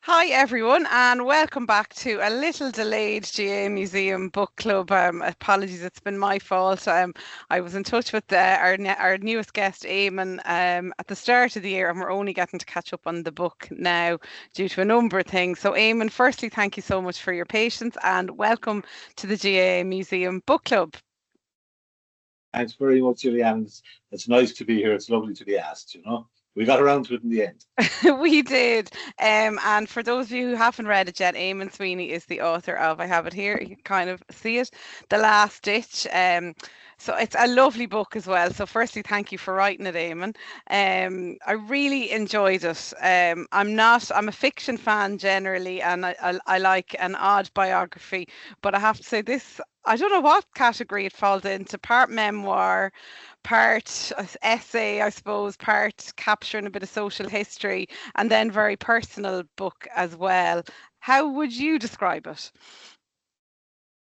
Hi everyone, and welcome back to a little delayed GAA Museum book club. Apologies, it's been my fault. I was in touch with our newest guest, Eamonn, at the start of the year, and we're only getting to catch up on the book now due to a number of things. So, Eamonn, firstly, thank you so much for your patience, and welcome to the GAA Museum book club. Thanks very much, Julianne. It's nice to be here. It's lovely to be asked. We got around to it in the end. We did. And for those of you who haven't read it yet, Eamon Sweeney is the author of, I have it here, you can kind of see it, The Last Ditch. So it's a lovely book as well. So firstly, thank you for writing it, Eamon. I really enjoyed it. I'm a fiction fan generally, and I like an odd biography, but I have to say this, I don't know what category it falls into, part memoir, part essay, I suppose, part capturing a bit of social history, and then very personal book as well. How would you describe it?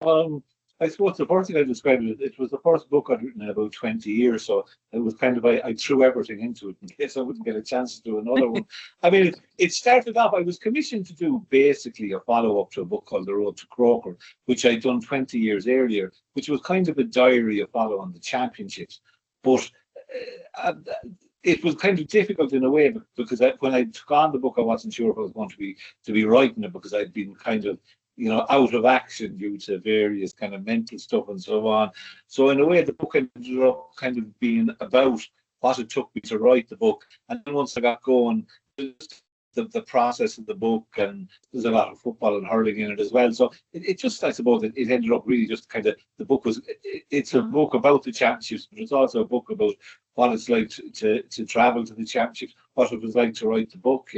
Um, I suppose the first thing I described it was the first book I'd written in about 20 years. So it was kind of, I threw everything into it in case I wouldn't get a chance to do another one. I mean, it started off, I was commissioned to do basically a follow-up to a book called The Road to Croker, which I'd done 20 years earlier, which was kind of a diary of following the championships. But it was kind of difficult in a way because when I took on the book, I wasn't sure if I was going to be writing it because I'd been kind of out of action due to various kind of mental stuff and so on. So in a way, the book ended up kind of being about what it took me to write the book. And then once I got going, the process of the book, and there's a lot of football and hurling in it as well. So it just, I suppose, it ended up really just kind of, the book was, it's a book about the championships, but it's also a book about what it's like to travel to the championships, what it was like to write the book.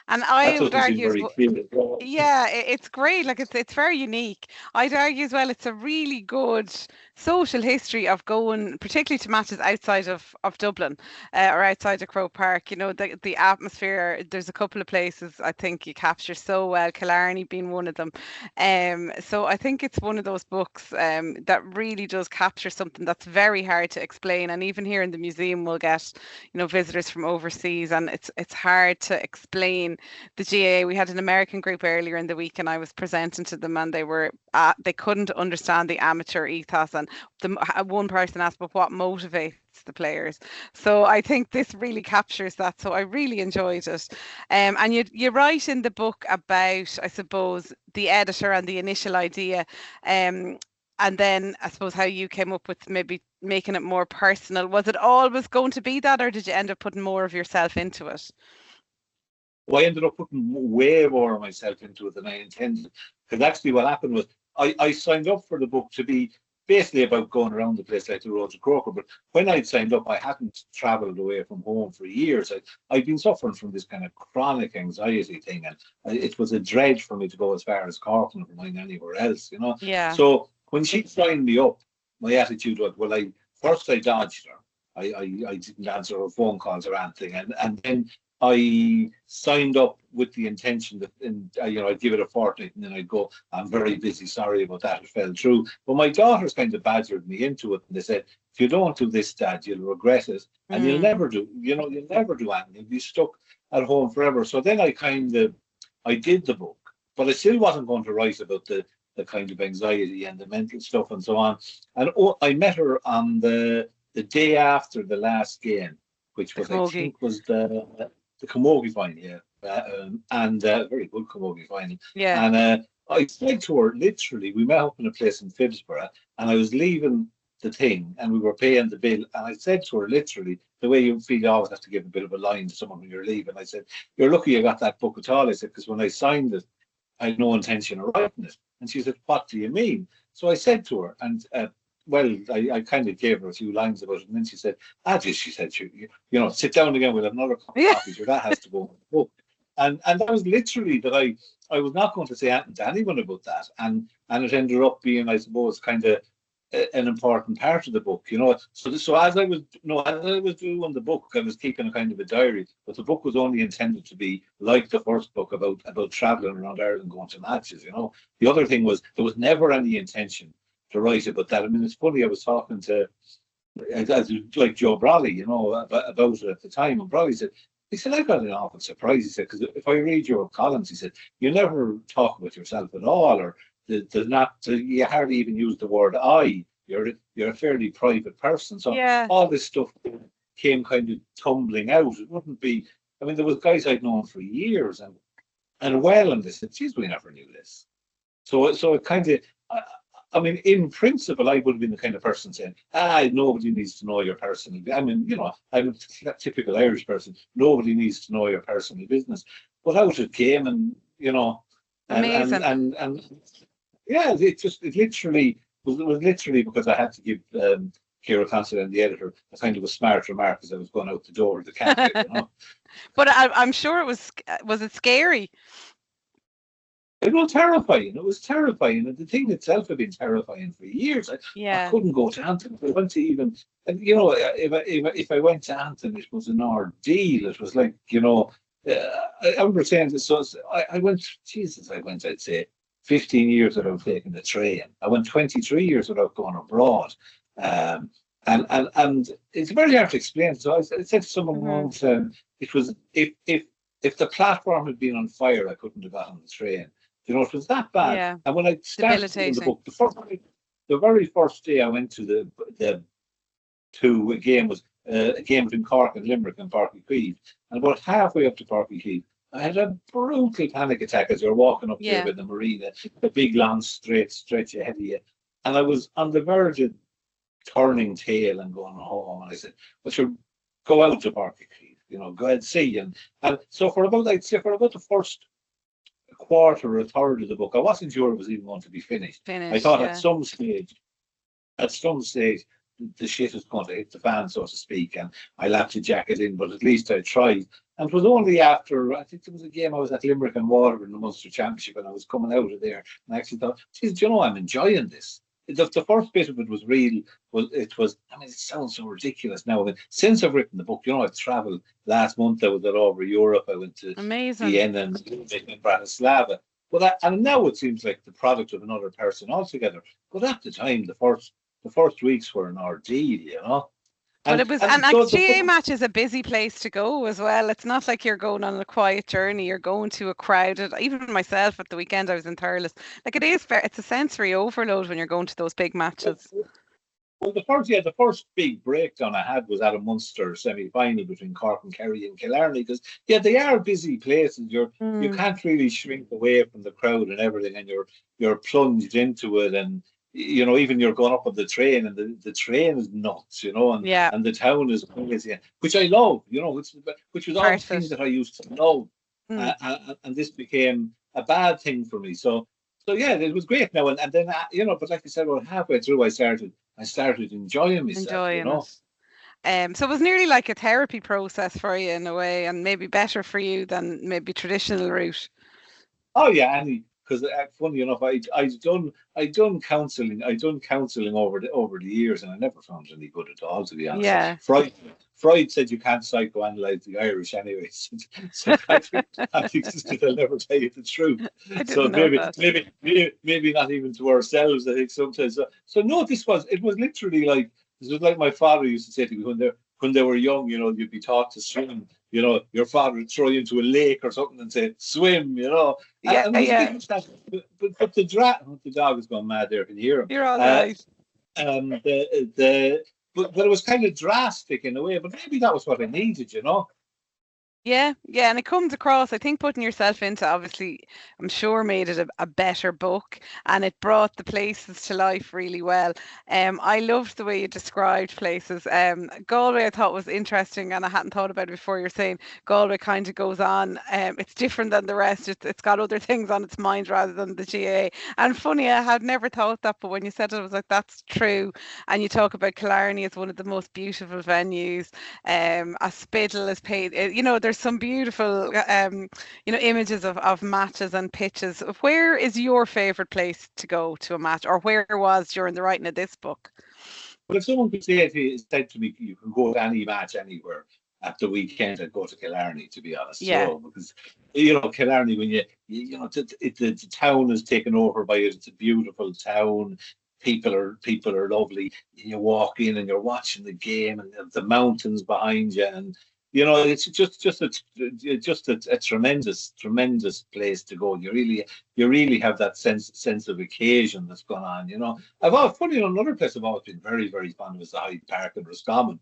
And That I would doesn't seem argue as very well, clear as well. yeah, it's great. Like it's very unique. I'd argue as well, it's a really good social history of going, particularly to matches outside of Dublin, or outside of Croke Park. The atmosphere. There's a couple of places I think you capture so well. Killarney being one of them. So I think it's one of those books that really does capture something that's very hard to explain. And even here in the museum, we'll get visitors from overseas, and it's hard to explain the GAA. We had an American group earlier in the week, and I was presenting to them, and they couldn't understand the amateur ethos. And one person asked, "But what motivates the players?" So I think this really captures that. So I really enjoyed it. And you write in the book about, I suppose, the editor and the initial idea. And then I suppose how you came up with maybe making it more personal. Was it always going to be that, or did you end up putting more of yourself into it? Well, I ended up putting way more of myself into it than I intended. Because actually, what happened was I signed up for the book to be basically about going around the place like the Road to Croker. But when I'd signed up, I hadn't travelled away from home for years. I'd been suffering from this kind of chronic anxiety thing, and it was a dread for me to go as far as Cork and mind anywhere else. Yeah. So when she signed me up, my attitude was, well, I dodged her. I didn't answer her phone calls or anything, and then I signed up with the intention that, I'd give it a fortnight and then I'd go, I'm very busy, sorry about that, it fell through. But my daughters kind of badgered me into it, and they said, if you don't do this, Dad, you'll regret it. And you'll never you'll never do anything. You'll be stuck at home forever. So then I did the book, but I still wasn't going to write about the kind of anxiety and the mental stuff and so on. And I met her on the day after the last game, which was, I think, was the Camogie final, yeah, and very good Camogie final. Yeah. And I said to her, literally, we met up in a place in Phibsborough, and I was leaving the thing, and we were paying the bill, and I said to her, literally, the way you feel you always have to give a bit of a line to someone when you're leaving. I said, you're lucky you got that book at all. I said, because when I signed it, I had no intention of writing it. And she said, what do you mean? So I said to her, and well, I kind of gave her a few lines about it, and then she said, she said, sit down again, we'll have another cup of coffee, sure, that has to go in the book. And that was literally that I was not going to say anything to anyone about that. And it ended up being, I suppose, kind of an important part of the book. So as I was doing the book, I was keeping a kind of a diary, but the book was only intended to be like the first book about traveling around Ireland, going to matches. The other thing was there was never any intention to write about that. I mean, it's funny, I was talking to like Joe Brolly, about it at the time, and Brolly said, He said, I got an awful surprise. He said, because if I read your columns, he said, you never talk about yourself at all, or there's not, you hardly even use the word I. You're a fairly private person. So Yeah. all this stuff came kind of tumbling out. It wouldn't be, I mean, there was guys I'd known for years and well, and they said, geez, we never knew this. So it kind of, I mean, in principle, I would have been the kind of person saying, nobody needs to know your personal. I mean, I'm a typical Irish person. Nobody needs to know your personal business. But out it came, and Amazing. and yeah, it literally was literally because I had to give Kira Considine, the editor, a kind of a smart remark as I was going out the door of the cafe. But I'm sure it was it scary? It was terrifying. It was terrifying, and the thing itself had been terrifying for years. I couldn't go to Anton. I went to even, and if I went to Anton, it was an ordeal. It was like, I remember saying this. So I went, Jesus, I'd say 15 years without taking the train. I went 23 years without going abroad. And it's very hard to explain. So I said to someone once, it was if the platform had been on fire, I couldn't have got on the train. It was that bad. Yeah. And when I started reading the book, the very first day I went to a game was a game between Cork and Limerick and Páirc Uí Chaoimh. And about halfway up to Páirc Uí Chaoimh, I had a brutal panic attack as you're walking up there by the marina, the big long straight stretch ahead of you. And I was on the verge of turning tail and going home. And I said, "But you go out to Páirc Uí Chaoimh, go and see." And so for about the first quarter or a third of the book, I wasn't sure it was even going to be finished. I thought at some stage, the shit was going to hit the fan, so to speak, and I'll have to jack it in, but at least I tried. And it was only after, I think there was a game I was at Limerick and Waterford in the Munster Championship, and I was coming out of there, and I actually thought, geez, I'm enjoying this. The first bit of it was real. I mean, it sounds so ridiculous now. I mean, since I've written the book, I've travelled. Last month I was all over Europe. I went to Vienna and Bratislava. And now it seems like the product of another person altogether. But at the time, the first weeks were an ordeal, But it was, and like GAA match is a busy place to go as well. It's not like you're going on a quiet journey. You're going to a crowded. Even myself at the weekend, I was in Thurles. Like it's a sensory overload when you're going to those big matches. Well, the first big breakdown I had was at a Munster semi-final between Cork and Kerry and Killarney, because they are busy places. You can't really shrink away from the crowd and everything, and you're plunged into it, and even you're going up on the train, and the train is nuts, and the town is crazy, which I love, which was all things that I used to love, and this became a bad thing for me. So yeah, it was great now, and then but like I said, well, halfway through I started enjoying myself. So it was nearly like a therapy process for you in a way, and maybe better for you than maybe traditional route. Oh yeah, because funny enough, I'd done counselling. I'd done counselling over the years, and I never found it any good at all, to be honest. Yeah. Freud said you can't psychoanalyze the Irish anyway. So I think they'll never tell you the truth. So maybe not even to ourselves, I think sometimes. So no, it was literally like, this was like my father used to say to me when they were young, you'd be taught to swim. Your father would throw you into a lake or something and say, swim, Yeah. But the dog has gone mad there. Can you hear him? You're all right. But it was kind of drastic in a way, but maybe that was what I needed, Yeah, and it comes across, I think putting yourself into, obviously, I'm sure made it a better book, and it brought the places to life really well. I loved the way you described places. Galway I thought was interesting, and I hadn't thought about it before. You're saying Galway kind of goes on, it's different than the rest. It's got other things on its mind rather than the GAA. And funny, I had never thought that, but when you said it, I was like, that's true. And you talk about Killarney as one of the most beautiful venues. A Spittle is paid, there's some beautiful images of matches and pitches. Where is your favorite place to go to a match, or where was during the writing of this book? Well, if someone could said to me, you can go to any match anywhere at the weekend, I'd go to Killarney, to be honest. Yeah. So, because Killarney, when the town is taken over by it, it's a beautiful town. People are lovely. You walk in and you're watching the game, and the mountains behind you, and You know, it's just a tremendous place to go. You really have that sense of occasion that's gone on. You know, funny enough, another place I've always been very fond of is the Hyde Park in Roscommon,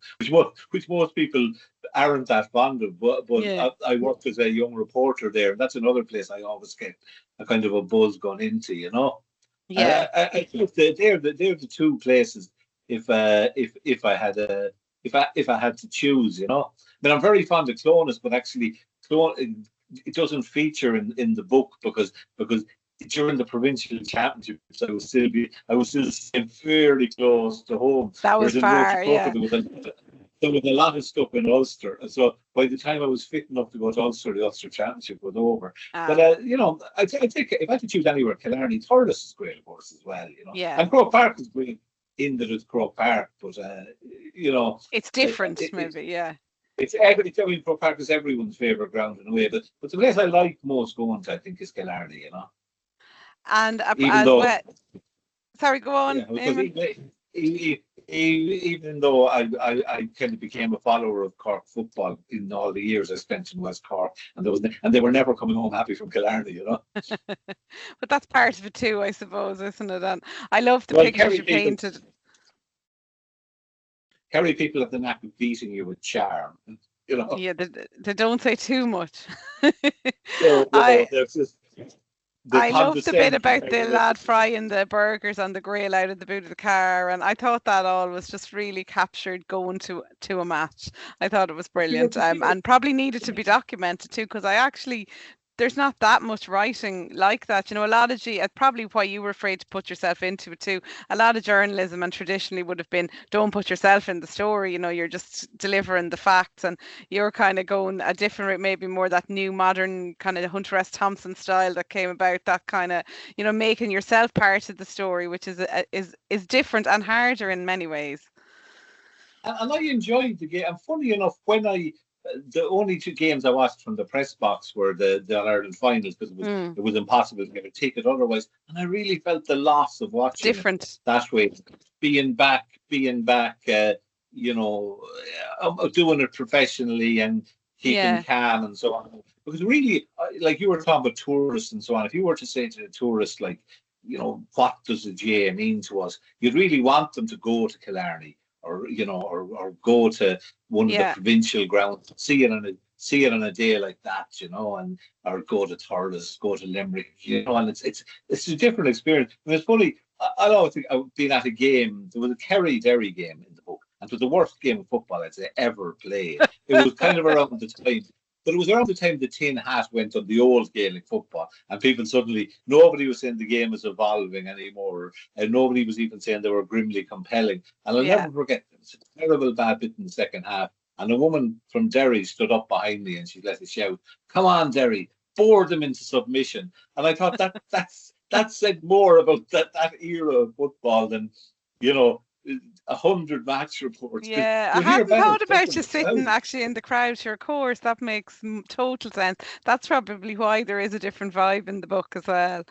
which most people aren't that fond of. But Yeah. I worked as a young reporter there, and that's another place I always get a kind of a buzz going into. You know, and Yeah. I think that they're the two places. If I had to choose, you know. I mean, I'm very fond of Clonus, but actually, it doesn't feature in the book because during the provincial championships, I was still staying fairly close to home. That was Whereas in Road to far, Croker, yeah. there was a lot of stuff in Ulster, and so by the time I was fit enough to go to Ulster, the Ulster Championship was over. But Ah, you know, I think if I had to choose anywhere, Killarney, Thurles is great, of course, as well. You know, yeah. and Croke Park is great in that it's Croke Park, but you know, It's it, different, it, maybe, yeah. I mean, Croke Park is everyone's favourite ground in a way, but the place I like most going to, I think, is Killarney. You know, And even as though, well, sorry, go on, yeah, because Eamon. even though I kind of became a follower of Cork football in all the years I spent in West Cork, and they were never coming home happy from Killarney. You know, But that's part of it too, I suppose, isn't it? And I love the well, pictures you painted. Kerry people have the knack of beating you with charm. You know, Yeah, they don't say too much. so you I know, there's just the I love the bit condescension about kind the of lad frying the burgers on the grill out of the boot of the car, and I thought that all was just really captured going to a match. I thought it was brilliant, and probably needed to be documented too, because I actually there's not that much writing like that. You know, a lot of probably why you were afraid to put yourself into it too. A lot of journalism and traditionally would have been don't put yourself in the story. You know, you're just delivering the facts, and you're kind of going a different route, maybe more that new modern kind of Hunter S. Thompson style that came about. That kind of, you know, making yourself part of the story, which is different and harder in many ways. and I enjoyed the game. And funny enough, the only two games I watched from the press box were the All-Ireland finals because Mm, it was impossible to get a ticket otherwise. And I really felt the loss of watching it different. that way, being back, you know, doing it professionally and keeping Yeah, calm and so on. Because really, like you were talking about tourists and so on, if you were to say to a tourist, like, you know, what does the GAA mean to us? You'd really want them to go to Killarney or you know, or go to one of the yeah. provincial grounds, see it on a day like that, you know, and or go to Thurles, go to Limerick, you know, and it's a different experience. I mean, it's funny. I always think I've been at a game. There was a Kerry-Derry game in the book, and it was the worst game of football I'd say ever played. It was kind of around the time. But it was around the time the tin hat went on the old Gaelic football, and people suddenly, nobody was saying the game is evolving anymore, and nobody was even saying they were grimly compelling. And I'll Yeah. never forget, it was a terrible bad bit in the second half. And a woman from Derry stood up behind me and she let us shout, "Come on, Derry, bore them into submission." And I thought that said more about that era of football than, you know, 100 match reports. Because Yeah, I you hear hadn't better thought stuff about in you the sitting crowd. actually in the crowd. Sure, of course, that makes total sense. That's probably why there is a different vibe in the book as well.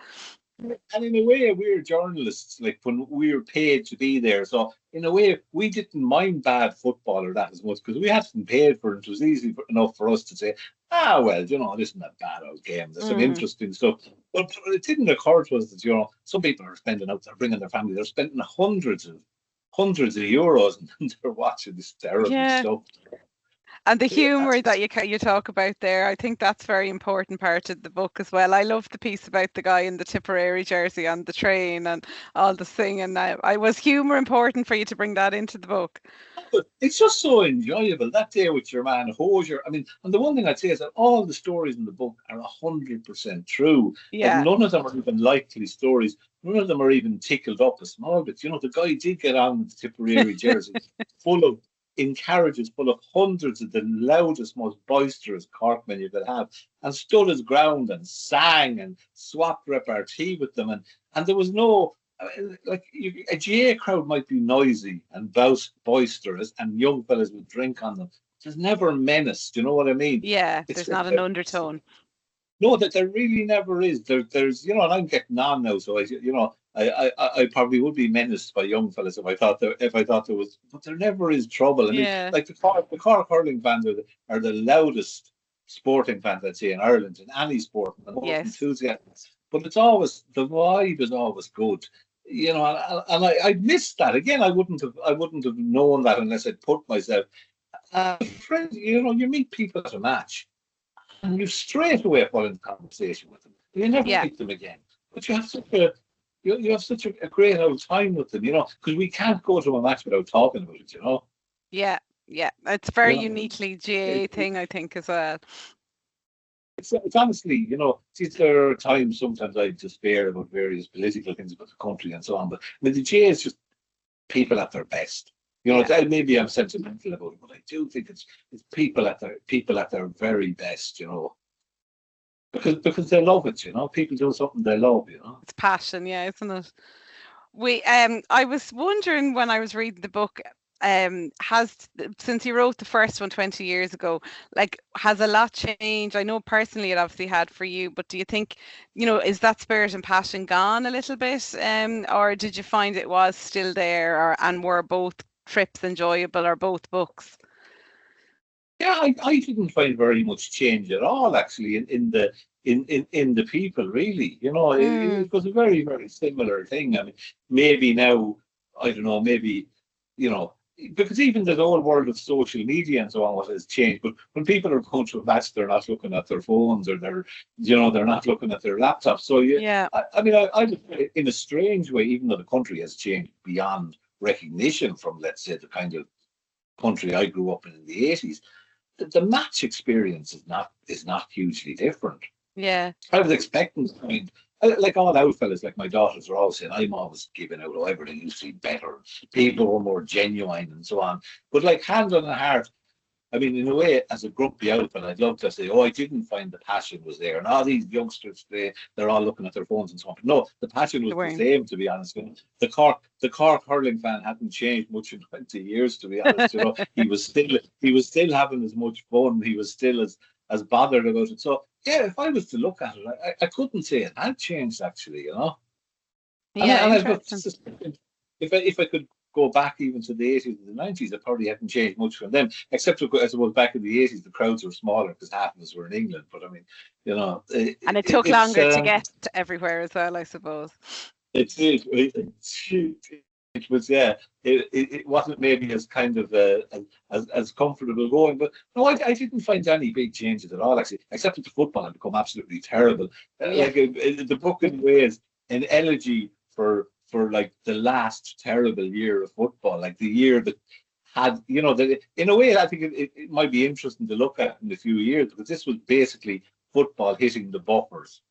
And in a way, we're journalists, like when we were paid to be there. So in a way, we didn't mind bad football or that as much because we hadn't paid for it. It was easy enough for us to say, well, you know, this isn't a bad old game. There's some Mm. interesting stuff. But it didn't occur to us that, you know, some people are spending out, they're bringing their family, they're spending hundreds of euros and they're watching this terrible Yeah, stuff. and the That's humor that you talk about there, I think that's very important part of the book as well. I love the piece about the guy in the Tipperary jersey on the train and all the singing. I was humor important for you to bring that into the book. But it's just so enjoyable that day with your man Hosier. I mean, and the one thing I'd say is that all the stories in the book are 100% true. Like Yeah, none of them are even likely stories. None of them are even tickled up a small bit. You know, the guy did get on with the Tipperary jersey, full of in carriages full of hundreds of the loudest, most boisterous Corkmen you could have, and stood his ground and sang and swapped repartee with them, and there was no like a GA crowd might be noisy and boisterous, and young fellas would drink on them. There's never menace. Do you know what I mean? yeah. It's There's not an undertone. no, that there really never is. There's, you know, and I'm getting on now, so you know, I probably would be menaced by young fellas if I thought there was, but there never is trouble. I mean, Yeah. like the Cork hurling fans are the loudest sporting fans I'd say in Ireland in any sport, the most Yes. enthusiastic. But it's always the vibe is always good, and I missed that again. I wouldn't have known that unless I'd put myself. Friends, you meet people at a match, and you straight away fall into conversation with them. You never Yeah. meet them again, but you have such a great old time with them, because we can't go to a match without talking about it. Yeah. Yeah. It's You very know, uniquely GAA it, thing, I think, as well. it's honestly, see, there are times sometimes I despair about various political things about the country and so on, but I mean, the GA is just people at their best. Yeah. Maybe I'm sentimental about it, but I do think it's people at their very best. Because they love it. People do something they love. It's passion, yeah, isn't it? I was wondering when I was reading the book, since you wrote the first one 20 years ago, like, has a lot changed? I know personally it obviously had for you, but do you think, is that spirit and passion gone a little bit? Or did you find it was still there, and were both trips enjoyable, or both books? Yeah, I didn't find very much change at all actually in the people really. It, Mm, it was a very, very similar thing. I mean, maybe now, I don't know, maybe, you know, because even the whole world of social media and so on what has changed. But when people are going to a match, they're not looking at their phones or they're not looking at their laptops. So yeah, I mean, I would say in a strange way, even though the country has changed beyond recognition from, let's say, the kind of country I grew up in the 80s, the match experience is not hugely different. yeah, I was expecting, I mean, like all out fellas, like my daughters are all saying, I'm always giving out, oh, everything used to be better. People were more genuine and so on. But like hand on the heart, I mean, in a way, as a grumpy outfit, I'd love to say, oh, I didn't find the passion was there. And all these youngsters today, they're all looking at their phones and so on. But no, the passion they was the weren't. same, to be honest. The Cork hurling fan hadn't changed much in 20 years, to be honest. He was still having as much fun. He was still as bothered about it. So yeah, if I was to look at it, I couldn't say it had changed actually. And Yeah, I, and I was interesting. just if I could go back even to the 80s and the 90s, I probably hadn't changed much from them, except I suppose back in the 80s the crowds were smaller because half of us were in England. But I mean, And it took it's longer to get to everywhere as well, I suppose. it was yeah. It wasn't maybe as kind of as comfortable going, but no, I didn't find any big changes at all actually, except that the football had become absolutely terrible. Yeah. Like the book in ways an elegy for like the last terrible year of football, like the year that had, that in a way, I think it might be interesting to look at in a few years because this was basically football hitting the buffers,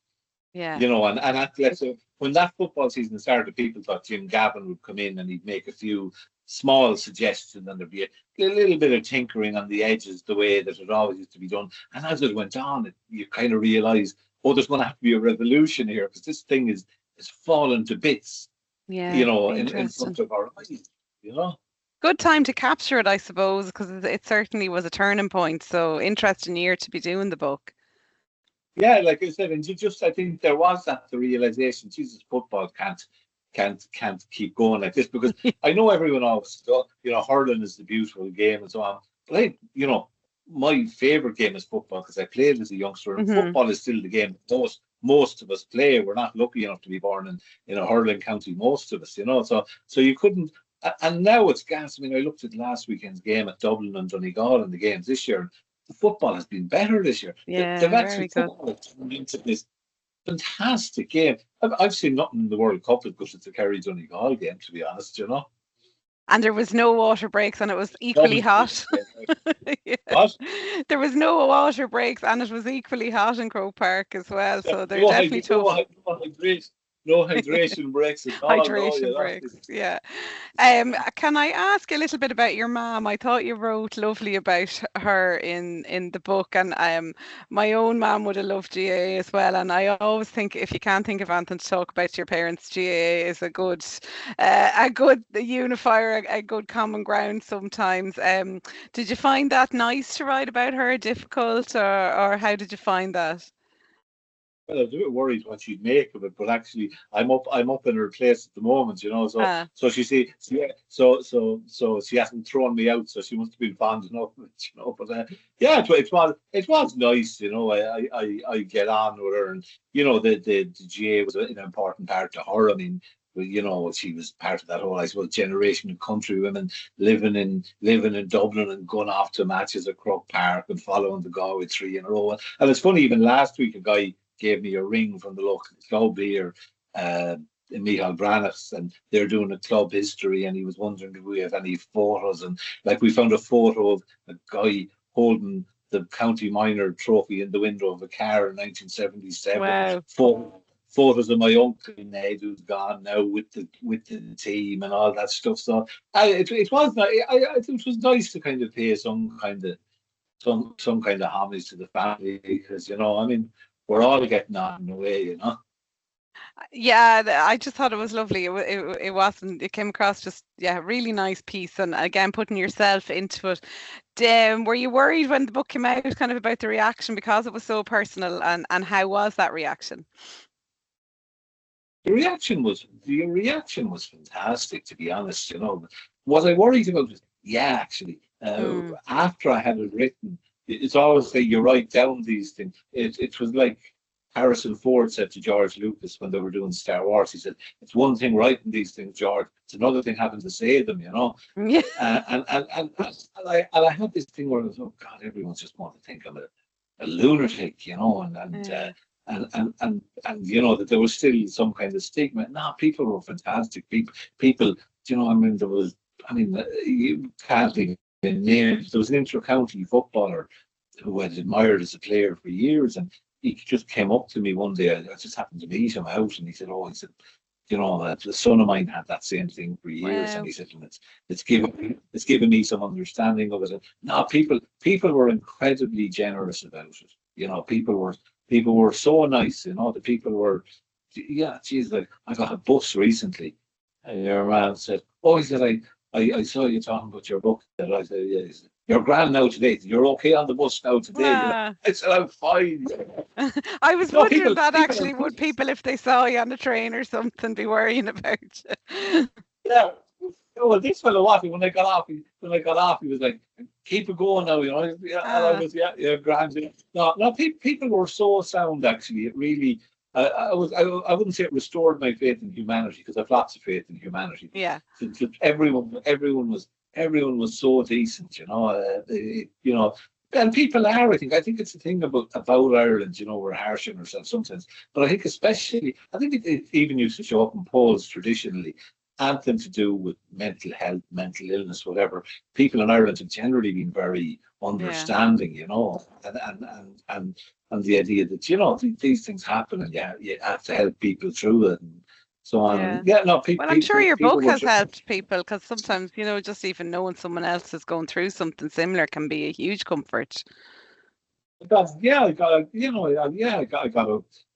Yeah. let's say when that football season started, people thought Jim Gavin would come in and he'd make a few small suggestions and there'd be a little bit of tinkering on the edges, the way that it always used to be done. And as it went on, you kind of realize, oh, there's going to have to be a revolution here because this thing is falling to bits, Yeah. in Interesting. front of our eyes. Good time to capture it, I suppose, because it certainly was a turning point. So interesting year to be doing the book. Yeah, like I said, and I think there was the realization, Jesus, football can't keep going like this because I know everyone always thought, hurling is the beautiful game and so on. But my favorite game is football because I played as a youngster, and Hmm. football is still the game most of us play. We're not lucky enough to be born in a hurling county, most of us. So you couldn't. And now it's gas. I mean, I looked at last weekend's game at Dublin and Donegal and the games this year. The football has been better this year. They've Yeah, actually very good. football has turned into this fantastic game. I've seen nothing in the World Cup as good as the Kerry Donegal game, to be honest. And there was no water breaks, and it was equally Lovely hot. game. Yeah. What? There was no water breaks, and it was equally hot in Croke Park as well. Yeah, So they're definitely tough. no hydration breaks at all. No, Hydration yeah, breaks. that's Yeah. Can I ask a little bit about your mom? I thought you wrote lovely about her in the book, and my own mom would have loved GAA as well. And I always think if you can't think of anything to talk about to your parents, GAA is a good unifier, a good common ground sometimes. Did you find that nice to write about her, difficult, or how did you find that? Well, I was a bit worried what she'd make of it, but actually, I'm up in her place at the moment, you know. So, Uh, so she see, yeah, so she hasn't thrown me out, so she must have been fond enough of it, you know. But yeah, it was nice, you know. I get on with her, and you know, the GA was an important part to her. I mean, well, you know, she was part of that whole, I suppose, generation of country women living in Dublin and going off to matches at Croke Park and following the Galway three in a row. And it's funny, even last week, a guy gave me a ring from the local club here, in Michal Branagh, and they're doing a club history, and he was wondering if we have any photos, and like we found a photo of a guy holding the county minor trophy in the window of a car in 1977. wow. Photos of my uncle Ned, who's gone now with the team and all that stuff. So it was it was nice to kind of pay some kind of homage to the family, because you know, I mean, we're all getting on in a way, you know. Yeah, I just thought it was lovely. It wasn't. It came across just, yeah, really nice piece, and again putting yourself into it. Were you worried when the book came out, kind of about the reaction because it was so personal, and how was that reaction? The reaction was fantastic, to be honest. You know, was I worried about it? Yeah, actually. Mm. After I had it written, it's always that you write down these things. It was like Harrison Ford said to George Lucas when they were doing Star Wars. He said, "It's one thing writing these things, George. It's another thing having to say them." You know. Yeah. And I had this thing where I was, oh God, everyone's just going to think I'm a lunatic, you know, Yeah. and you know that there was still some kind of stigma. No, people were fantastic. People, you know, I mean, you can't even name it. There was an inter-county footballer who I'd admired as a player for years, and he just came up to me one day. I just happened to meet him out, and he said, "Oh," he said, "you know, the son of mine had that same thing for years," and Wow. he said, "And it's given me some understanding of it." And no, people were incredibly generous about it. You know, people were so nice. You know, the people were, yeah, geez, like I got a bus recently, and your man said, "Oh," he said, I saw you talking about your book." And I said, "Yeah." He said, "You're grand now today. You're okay on the bus now today." You know, Ah. I said, "I'm fine." I was No, wondering people, that people are actually, would good. people, if they saw you on a train or something, be worrying about you? Yeah. Oh, well, this fellow, what, when I got off, he was like, "Keep it going now," you know. Yeah, and I Ah, was, yeah, yeah, grand. Yeah. No, no, people were so sound. Actually, it really, I wouldn't say it restored my faith in humanity, because I've lots of faith in humanity. But yeah, everyone was so decent, you know. You know, and people are. I think it's the thing about Ireland. You know, we're harsh on ourselves sometimes, but I think especially, I think it even used to show up in polls traditionally. Anything to do with mental health, mental illness, whatever. People in Ireland have generally been very yeah, understanding, you know, and the idea that, you know, these things happen, and yeah, you have to help people through it and so on. yeah. And yeah, no, Well, I'm sure your people book were has just, helped people, because sometimes, just even knowing someone else is going through something similar can be a huge comfort. yeah, I got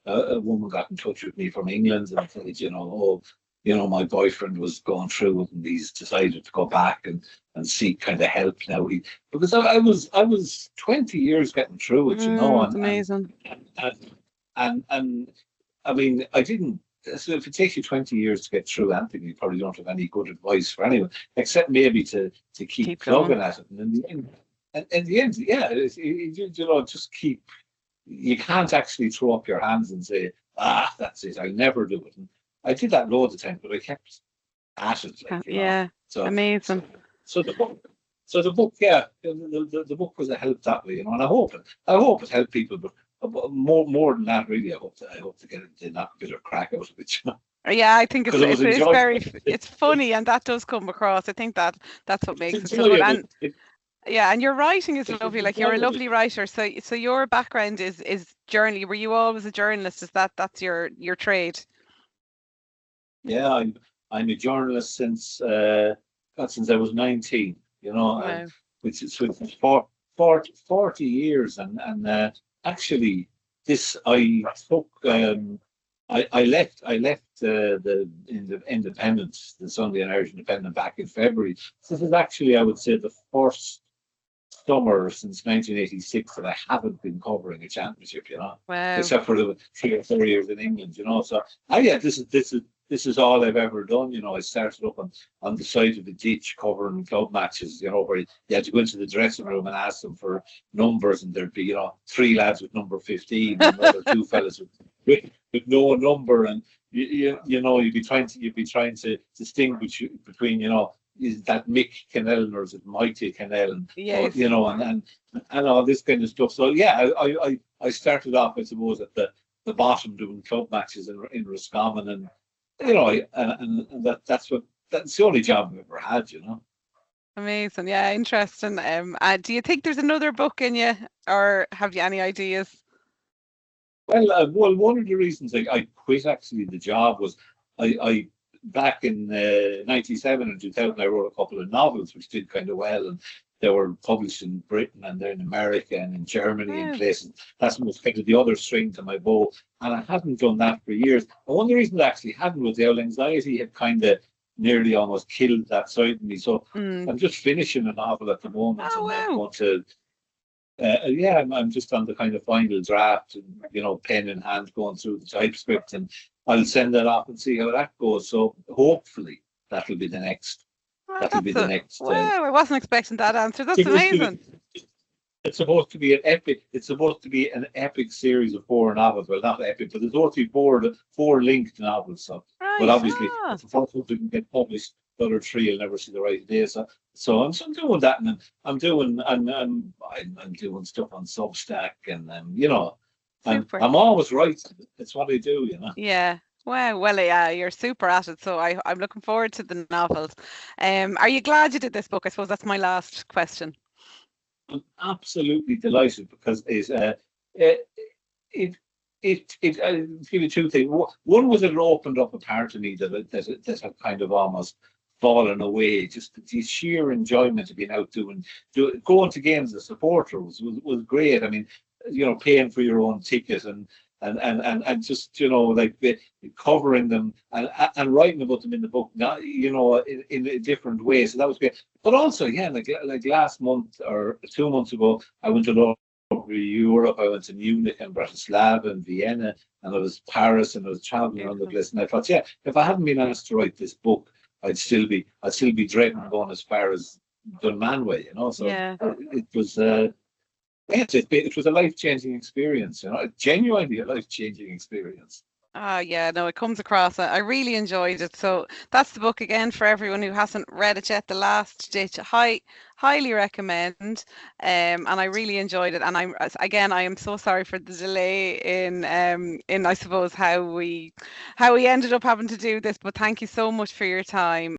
a woman got in touch with me from England and said, you know, oh, you know, my boyfriend was going through it, and he's decided to go back and seek kind of help now. Because I was 20 years getting through it, you know, It's amazing. and and I mean, I didn't. So if it takes you 20 years to get through anything, you probably don't have any good advice for anyone, except maybe to keep Keep going. plugging at it. And in the end, yeah, you know, just keep. You can't actually throw up your hands and say, "Ah, that's it. I'll never do it." And I did that loads of times, but I kept at it, like, you know. Yeah, So, amazing. so the book, yeah, the book was a help that way, you know. And I hope it helped people, but more than that, really, I hope to get it, knock a bit of crack out of it, you know, Yeah, I think because it was it's enjoyable. very, it's funny, and that does come across. I think that's what It's makes it so good. enjoyable. And yeah, and your writing is It was lovely. Like, you're a enjoyable. lovely writer. So your background is journal. Were you always a journalist? That's your trade? Yeah, I'm a journalist since I was 19, you know, and Wow. which is for 40 years, and actually this I took I left the Independent, the Sunday and Irish Independent, back in February. This is actually, I would say, the first summer since 1986 that I haven't been covering a championship, Wow. except for the 3 or 4 years in England, So, yeah, this is all I've ever done. I started up on the side of the ditch covering club matches, where you had to go into the dressing room and ask them for numbers, and there'd be, 3 lads with number 15 and another 2 fellas with no number, and you'd be trying to distinguish between, is that Mick Kennellan or is it Mighty Kennellan? Yes. And all this kind of stuff. So yeah, I started off, I suppose, at the bottom doing club matches in Roscommon, and that's the only job I've ever had, Amazing. Yeah, interesting. Do you think there's another book in you, or have you any ideas? Well, one of the reasons I quit actually the job was I back in 97 and 2000 I wrote a couple of novels which did kind of well, and they were published in Britain and then in America and in Germany and places. That was kind of the other string to my bow, and I hadn't done that for years. And one of the reasons I actually hadn't was the old anxiety had kind of nearly almost killed that side of me. So I'm just finishing a novel at the moment. Oh, and I'm wow. going to I'm just on the kind of final draft, and pen in hand going through the typescript, and I'll send that off and see how that goes. So hopefully that'll be the next. Well, That'll be the next. Wow, I wasn't expecting that answer. That's amazing. It's supposed to be an epic. It's supposed to be an epic series of 4 novels. Well, not epic, but it's supposed to be four linked novels. So, Right. but obviously, it's the first one to get published. The other 3 will never see the light of day. So I'm doing that, and I'm doing stuff on Substack, and I'm always right. It's what I do, Yeah. Wow. Well, yeah, you're super at it. So I'm looking forward to the novels. Are you glad you did this book? I suppose that's my last question. I'm absolutely delighted because I'll give you 2 things. One was it opened up a part of me that had kind of almost fallen away. Just the sheer enjoyment of being out going to games as a supporter was great. I mean, paying for your own ticket and just like covering them and writing about them in the book, in a different way. So that was great. But also, yeah, like last month or 2 months ago, I went to Europe. I went to Munich and Bratislava and Vienna, and I was Paris, and I was traveling around the place. And I thought, yeah, if I hadn't been asked to write this book, I'd still be dreading going as far as Dunmanway, So yeah. It was. It was a life-changing experience, genuinely a life-changing experience. Yeah, no, it comes across. I really enjoyed it. So that's the book again for everyone who hasn't read it yet. The Last Ditch. Highly recommend. And I really enjoyed it. And I am so sorry for the delay in I suppose how we ended up having to do this. But thank you so much for your time.